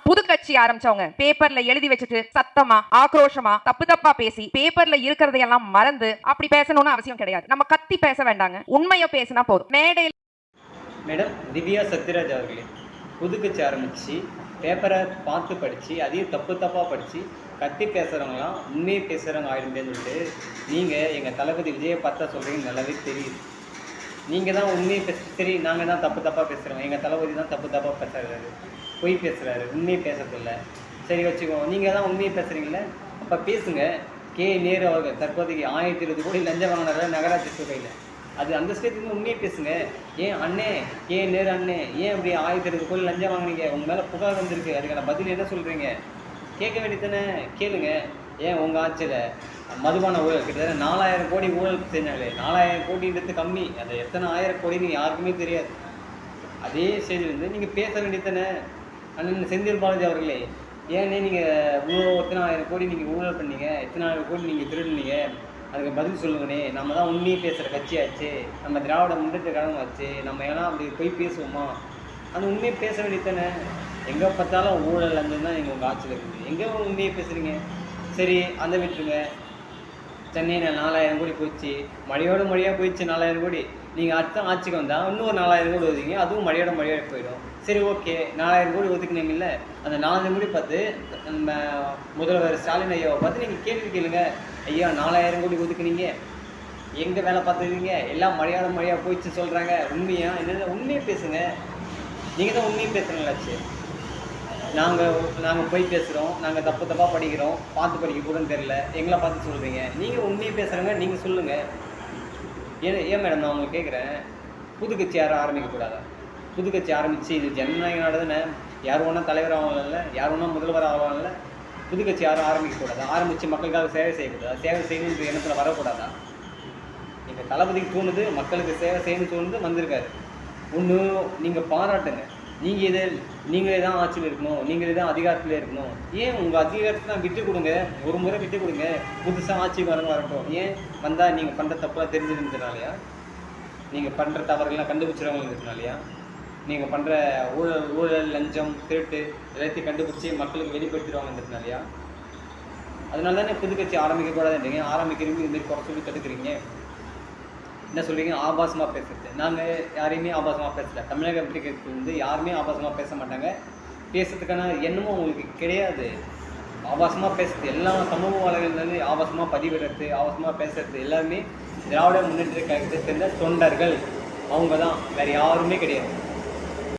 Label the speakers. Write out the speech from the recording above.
Speaker 1: புது கட்சி ஆரம்பிச்சவங்க பேப்பர்ல எழுதி வச்சுட்டு சத்தமா ஆக்ரோஷமா தப்பு தப்பா பேசி பேப்பர்ல இருக்கிறதையெல்லாம் மறந்து அப்படி பேசணும்னு அவசியம் கிடையாது. நம்ம கத்தி பேச வேண்டாங்க, உண்மையை பேசினா போதும். மேடையில்
Speaker 2: மேடம் திவ்யா சத்யராஜ் அவர்களே, புது கட்சி ஆரம்பிச்சு பேப்பரை பார்த்து படித்து அதையும் தப்பாக படித்து கத்தி பேசுகிறவங்களாம் உண்மையை பேசுகிறவங்க ஆயிடுந்தேன்னு சொல்லிட்டு நீங்கள் எங்கள் தளபதி விஜயை பார்த்தா சொல்கிறீங்க நல்லாவே தெரியுது. நீங்கள் தான் உண்மையை சரி, நாங்கள் தான் தப்பாக பேசுகிறோம், எங்கள் தளபதி தான் தப்பாக பேசுகிறாரு, பொய் பேசுகிறாரு, உண்மையை பேசுறதில்ல. சரி வச்சுக்கோ, நீங்கள் தான் உண்மையை பேசுகிறீங்களே, அப்போ பேசுங்க. நேரு அவர்கள் தற்போதைக்கு 1020 கோடி லஞ்சம் வாங்கினார நகராட்சி துறையில், அது அந்த ஸ்டேஜ்லேருந்து உண்மையை பேசுங்க. ஏன் அண்ணே, நேரு அண்ணே, ஏன் அப்படி 1020 கோடி லஞ்சம் வாங்கினீங்க, உங்கள் மேலே புகார் வந்திருக்கு, அதுக்கான பதில் என்ன சொல்கிறீங்க? கேட்க வேண்டியதானே, கேளுங்க. ஏன் உங்கள் ஆட்சியில் மதுபான ஊழல் கிட்டத்தட்ட 4000 கோடி ஊழல் செஞ்சாங்களே, 4000 கோடின்றது கம்மி, அது எத்தனை 1000 கோடின்னு யாருக்குமே தெரியாது. அதே ஸ்டேஜ்லேருந்து நீங்கள் பேச வேண்டியதானே. அண்ணன் செந்தில் பாலாஜி அவர்களே, ஏன்னே நீங்கள் எத்தனை 1000 கோடி நீங்கள் ஊழல் பண்ணீங்க, எத்தனை 1000 கோடி நீங்கள் திருடுனீங்க, அதுக்கு பதில் சொல்லுங்கண்ணே. நம்ம தான் உண்மையை பேசுகிற கட்சியாச்சு, நம்ம திராவிட முன்னேற்ற கழகம் ஆச்சு, நம்ம ஏன்னா அப்படி போய் பேசுவோமா? அந்த உண்மையை பேச வேண்டியதானே. எங்கே பார்த்தாலும் ஊழல் அந்த தான் நீங்கள் உங்கள் ஆட்சியில் இருக்குது, எங்கே உண்மையை பேசுகிறீங்க? சரி, அந்த விட்டுருங்க. சென்னையில் 4000 கோடி போயிடுச்சு, மழையாக போயிடுச்சு 4000 கோடி. நீங்கள் அடுத்த ஆட்சிக்கு வந்தால் இன்னும் 4000 கோடி ஒதுக்கிங்க, அதுவும் மழையோட போயிடும். சரி ஓகே, 4000 கோடி ஒதுக்குனீங்கல்ல, அந்த 4000 கோடி பார்த்து நம்ம முதல்வர் ஸ்டாலின் ஐயாவை பார்த்து நீங்கள் கேள்வி கேளுங்க. ஐயா 4000 கோடி ஒதுக்குனீங்க, எங்கே வேலை பார்த்துருக்கீங்க, எல்லாம் மழையாக போயிடுச்சு சொல்கிறாங்க, உண்மையா என்னென்ன உண்மையை பேசுங்க. நீங்கள் தான் உண்மையை பேசுகிறீங்களாச்சு. நாங்கள் போய் பேசுகிறோம், நாங்கள் தப்பாக படிக்கிறோம், பார்த்து படிக்க கூட தெரில, எங்களை பார்த்து சொல்கிறீங்க. நீங்கள் உண்மையை பேசுகிறவங்க நீங்கள் சொல்லுங்கள். ஏன் மேடம் நான் உங்களுக்கு கேட்குறேன், புது கட்சி யாரும் ஆரம்பிக்கக்கூடாதா? புது கட்சி ஆரம்பித்து இது ஜனநாயக நாடு தானே, யார் ஒன்றா தலைவர் ஆகலாம்ல, யார் ஒன்றா முதல்வர் ஆகலாம்ல. புது கட்சி யாரும் ஆரம்பிக்கக்கூடாதா? ஆரம்பித்து மக்களுக்காக சேவை செய்யக்கூடாதா? சேவை செய்யணுன்ற எண்ணத்தில் வரக்கூடாதா? எங்கள் தளபதிக்கு தோணுது, மக்களுக்கு சேவை செய்யணும்னு தோணுது, வந்திருக்காரு. ஒன்று நீங்கள் பாராட்டுங்க, நீங்களே தான் ஆட்சியில் இருக்கணும், நீங்களே தான் அதிகாரத்தில் இருக்கணும். ஏன் உங்கள் அதிகாரத்தை தான் விட்டு கொடுங்க, ஒரு முறை விட்டு கொடுங்க, புதுசாக ஆட்சி வரட்டும். ஏன் வந்தால் நீங்கள் பண்ணுற தப்பெல்லாம் தெரிஞ்சுருந்ததுனாலையா, நீங்கள் பண்ணுற தவறுகள்லாம் கண்டுபிடிச்சிடவங்கிறதுனாலையா, நீங்கள் பண்ணுற ஊழல் லஞ்சம் திருட்டு எல்லாத்தையும் கண்டுபிடிச்சி மக்களுக்கு வெளிப்படுத்திடுவாங்கிறதுனாலையா? அதனால தானே புது கட்சி ஆரம்பிக்கக்கூடாதுன்றீங்க. ஆரம்பிக்கிறீங்க, இதுமாரி குறை சொல்லி தடுக்கிறீங்க. என்ன சொல்கிறீங்க? ஆபாசமாக பேசுறது. நாங்கள் யாரையுமே ஆபாசமாக பேசலை. தமிழக வெற்றி யாருமே ஆபாசமாக பேச மாட்டாங்க. பேசுறதுக்கான எண்ணமும் அவங்களுக்கு கிடையாது. ஆபாசமாக பேசுறது எல்லா சமூக வலைகள்லேருந்து ஆபாசமாக பதிவிடுறது, ஆபாசமாக பேசுறது எல்லாருமே திராவிட முன்னேற்ற கழகத்தை சேர்ந்த தொண்டர்கள். அவங்க தான், வேறு யாருமே கிடையாது.